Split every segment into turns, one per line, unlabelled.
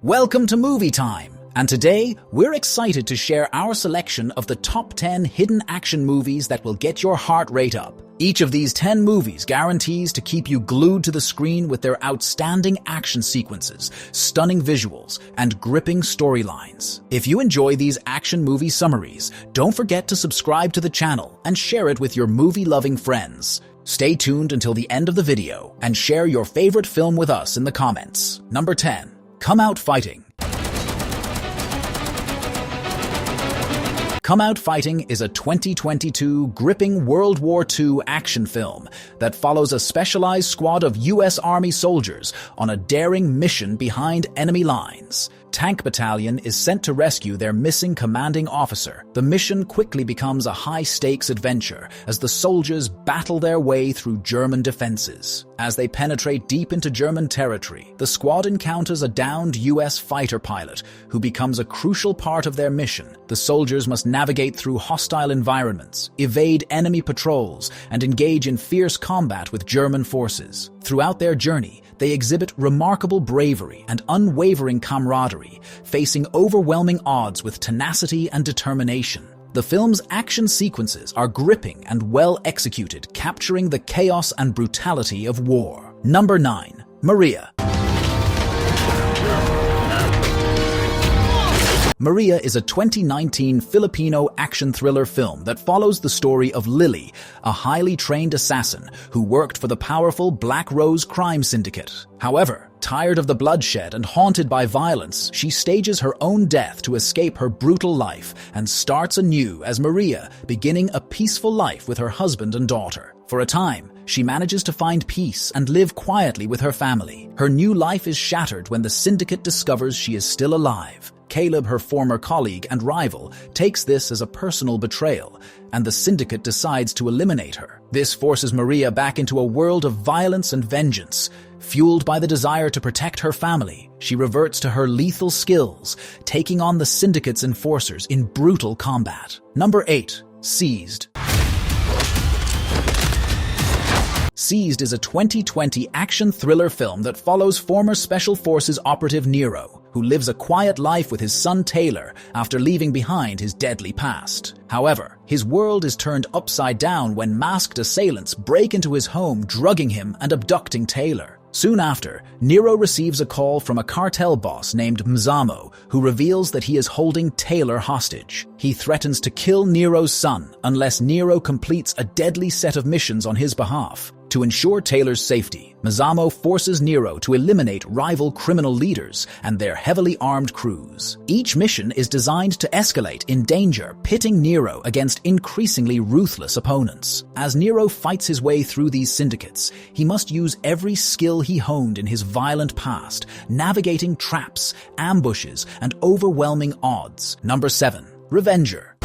Welcome to Movie Time, and today we're excited to share our selection of the top 10 hidden action movies that will get your heart rate up. Each of these 10 movies guarantees to keep you glued to the screen with their outstanding action sequences, stunning visuals, and gripping storylines. If you enjoy these action movie summaries, don't forget to subscribe to the channel and share it with your movie-loving friends. Stay tuned until the end of the video and share your favorite film with us in the comments. Number 10. Come Out Fighting. Come Out Fighting is a 2022 gripping World War II action film that follows a specialized squad of U.S. Army soldiers on a daring mission behind enemy lines. Tank Battalion is sent to rescue their missing commanding officer. The mission quickly becomes a high-stakes adventure as the soldiers battle their way through German defenses. As they penetrate deep into German territory, the squad encounters a downed U.S. fighter pilot who becomes a crucial part of their mission. The soldiers must navigate through hostile environments, evade enemy patrols, and engage in fierce combat with German forces. Throughout their journey, they exhibit remarkable bravery and unwavering camaraderie, facing overwhelming odds with tenacity and determination. The film's action sequences are gripping and well executed, capturing the chaos and brutality of war. Number 9. Maria. Maria is a 2019 Filipino action thriller film that follows the story of Lily, a highly trained assassin who worked for the powerful Black Rose crime syndicate. However, tired of the bloodshed and haunted by violence, she stages her own death to escape her brutal life and starts anew as Maria, beginning a peaceful life with her husband and daughter. For a time, she manages to find peace and live quietly with her family. Her new life is shattered when the syndicate discovers she is still alive. Caleb, her former colleague and rival, takes this as a personal betrayal, and the syndicate decides to eliminate her. This forces Maria back into a world of violence and vengeance. Fueled by the desire to protect her family, she reverts to her lethal skills, taking on the syndicate's enforcers in brutal combat. Number 8. Seized. Seized is a 2020 action thriller film that follows former Special Forces operative Nero, who lives a quiet life with his son Taylor after leaving behind his deadly past. However, his world is turned upside down when masked assailants break into his home, drugging him and abducting Taylor. Soon after, Nero receives a call from a cartel boss named Mzamo, who reveals that he is holding Taylor hostage. He threatens to kill Nero's son unless Nero completes a deadly set of missions on his behalf. To ensure Taylor's safety, Mzamo forces Nero to eliminate rival criminal leaders and their heavily armed crews. Each mission is designed to escalate in danger, pitting Nero against increasingly ruthless opponents. As Nero fights his way through these syndicates, he must use every skill he honed in his violent past, navigating traps, ambushes, and overwhelming odds. Number 7. Revenger.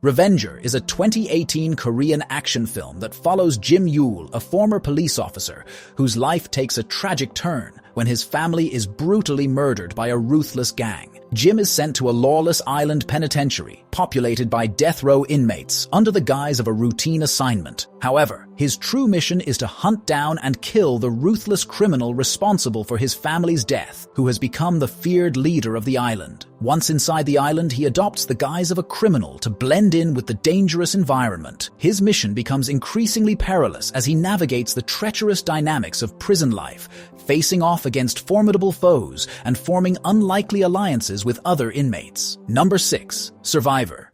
Revenger is a 2018 Korean action film that follows Jim Yul, a former police officer whose life takes a tragic turn when his family is brutally murdered by a ruthless gang. Jim is sent to a lawless island penitentiary, populated by death row inmates, under the guise of a routine assignment. However, his true mission is to hunt down and kill the ruthless criminal responsible for his family's death, who has become the feared leader of the island. Once inside the island, he adopts the guise of a criminal to blend in with the dangerous environment. His mission becomes increasingly perilous as he navigates the treacherous dynamics of prison life, facing off against formidable foes and forming unlikely alliances with other inmates. Number 6. Survivor.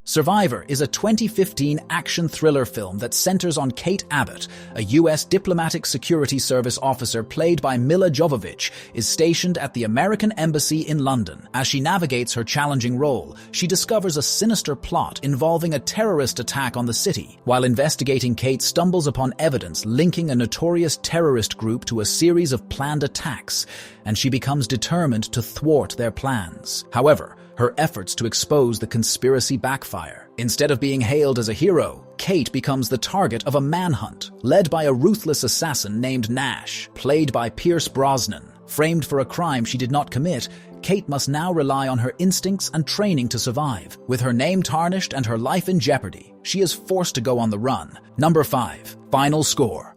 Survivor is a 2015 action thriller film that centers on Kate Abbott, a U.S. diplomatic security service officer played by Milla Jovovich, is stationed at the American Embassy in London. As she navigates her challenging role, she discovers a sinister plot involving a terrorist attack on the city. While investigating, Kate stumbles upon evidence linking a notorious terrorist group to a series of planned attacks, and she becomes determined to thwart their plans. However, her efforts to expose the conspiracy backfire. Instead of being hailed as a hero, Kate becomes the target of a manhunt, led by a ruthless assassin named Nash, played by Pierce Brosnan. Framed for a crime she did not commit, Kate must now rely on her instincts and training to survive. With her name tarnished and her life in jeopardy, she is forced to go on the run. Number 5. Final score.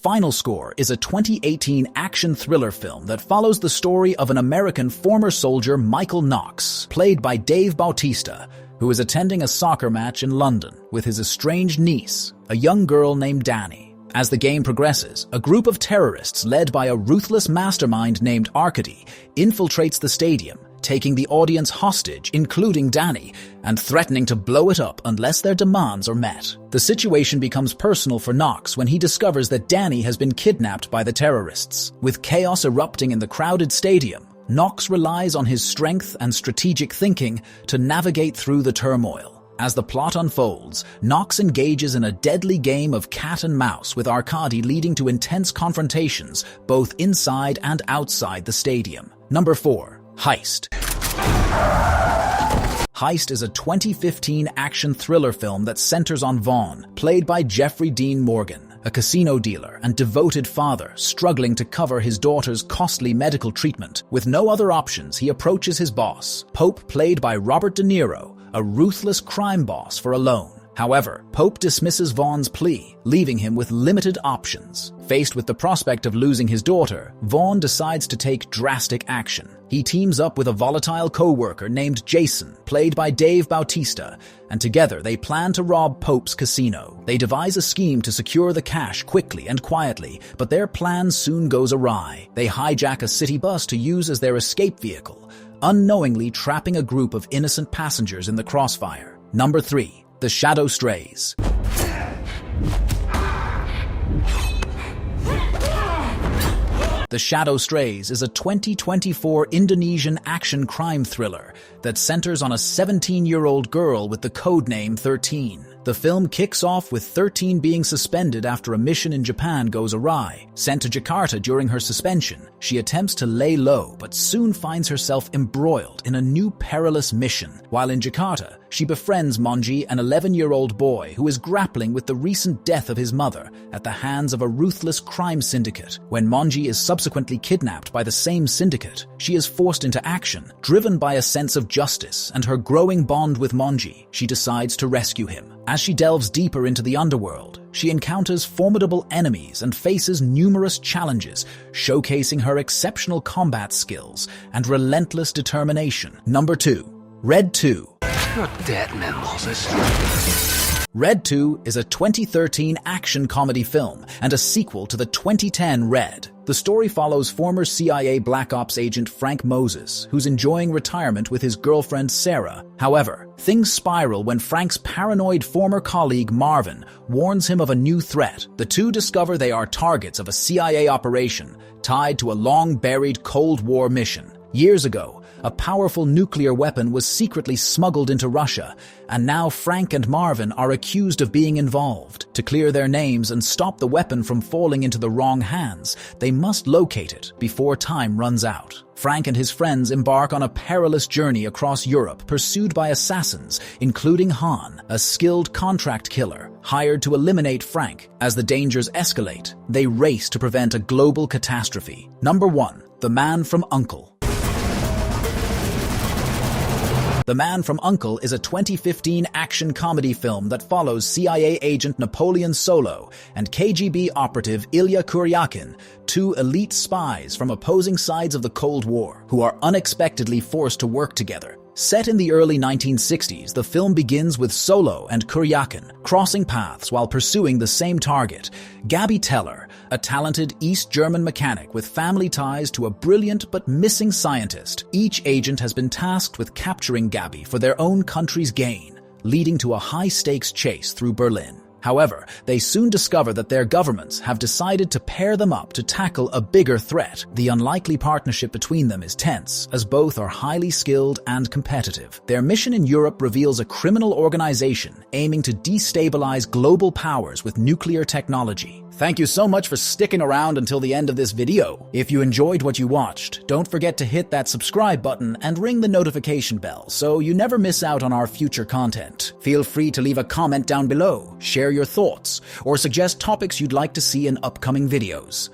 Final Score is a 2018 action thriller film that follows the story of an American former soldier, Michael Knox, played by Dave Bautista, who is attending a soccer match in London with his estranged niece, a young girl named Danny. As the game progresses, a group of terrorists led by a ruthless mastermind named Arkady infiltrates the stadium, taking the audience hostage, including Danny, and threatening to blow it up unless their demands are met. The situation becomes personal for Knox when he discovers that Danny has been kidnapped by the terrorists. With chaos erupting in the crowded stadium, Knox relies on his strength and strategic thinking to navigate through the turmoil. As the plot unfolds, Knox engages in a deadly game of cat and mouse with Arkady, leading to intense confrontations both inside and outside the stadium. Number 4. Heist. Heist is a 2015 action thriller film that centers on Vaughn, played by Jeffrey Dean Morgan, a casino dealer and devoted father struggling to cover his daughter's costly medical treatment. With no other options, he approaches his boss, Pope, played by Robert De Niro, a ruthless crime boss, for a loan. However, Pope dismisses Vaughn's plea, leaving him with limited options. Faced with the prospect of losing his daughter, Vaughn decides to take drastic action. He teams up with a volatile co-worker named Jason, played by Dave Bautista, and together they plan to rob Pope's casino. They devise a scheme to secure the cash quickly and quietly, but their plan soon goes awry. They hijack a city bus to use as their escape vehicle, unknowingly trapping a group of innocent passengers in the crossfire. Number 3. The Shadow Strays. The Shadow Strays is a 2024 Indonesian action crime thriller that centers on a 17-year-old girl with the codename 13. The film kicks off with 13 being suspended after a mission in Japan goes awry. Sent to Jakarta during her suspension, she attempts to lay low but soon finds herself embroiled in a new perilous mission. While in Jakarta, she befriends Monji, an 11-year-old boy who is grappling with the recent death of his mother at the hands of a ruthless crime syndicate. When Monji is subsequently kidnapped by the same syndicate, she is forced into action. Driven by a sense of justice and her growing bond with Monji, she decides to rescue him. As she delves deeper into the underworld, she encounters formidable enemies and faces numerous challenges, showcasing her exceptional combat skills and relentless determination. Number 2. Red 2.
You're dead, man, Moses.
Red 2 is a 2013 action comedy film and a sequel to the 2010 Red. The story follows former CIA Black Ops agent Frank Moses, who's enjoying retirement with his girlfriend Sarah. However, things spiral when Frank's paranoid former colleague Marvin warns him of a new threat. The two discover they are targets of a CIA operation tied to a long-buried Cold War mission. Years ago, a powerful nuclear weapon was secretly smuggled into Russia, and now Frank and Marvin are accused of being involved. To clear their names and stop the weapon from falling into the wrong hands, they must locate it before time runs out. Frank and his friends embark on a perilous journey across Europe, pursued by assassins, including Han, a skilled contract killer hired to eliminate Frank. As the dangers escalate, they race to prevent a global catastrophe. Number 1. The Man from U.N.C.L.E. The Man from U.N.C.L.E. is a 2015 action comedy film that follows CIA agent Napoleon Solo and KGB operative Ilya Kuryakin, two elite spies from opposing sides of the Cold War, who are unexpectedly forced to work together. Set in the early 1960s, the film begins with Solo and Kuryakin crossing paths while pursuing the same target, Gabi Teller, a talented East German mechanic with family ties to a brilliant but missing scientist. Each agent has been tasked with capturing Gabi for their own country's gain, leading to a high-stakes chase through Berlin. However, they soon discover that their governments have decided to pair them up to tackle a bigger threat. The unlikely partnership between them is tense, as both are highly skilled and competitive. Their mission in Europe reveals a criminal organization aiming to destabilize global powers with nuclear technology. Thank you so much for sticking around until the end of this video. If you enjoyed what you watched, don't forget to hit that subscribe button and ring the notification bell so you never miss out on our future content. Feel free to leave a comment down below, share your thoughts, or suggest topics you'd like to see in upcoming videos.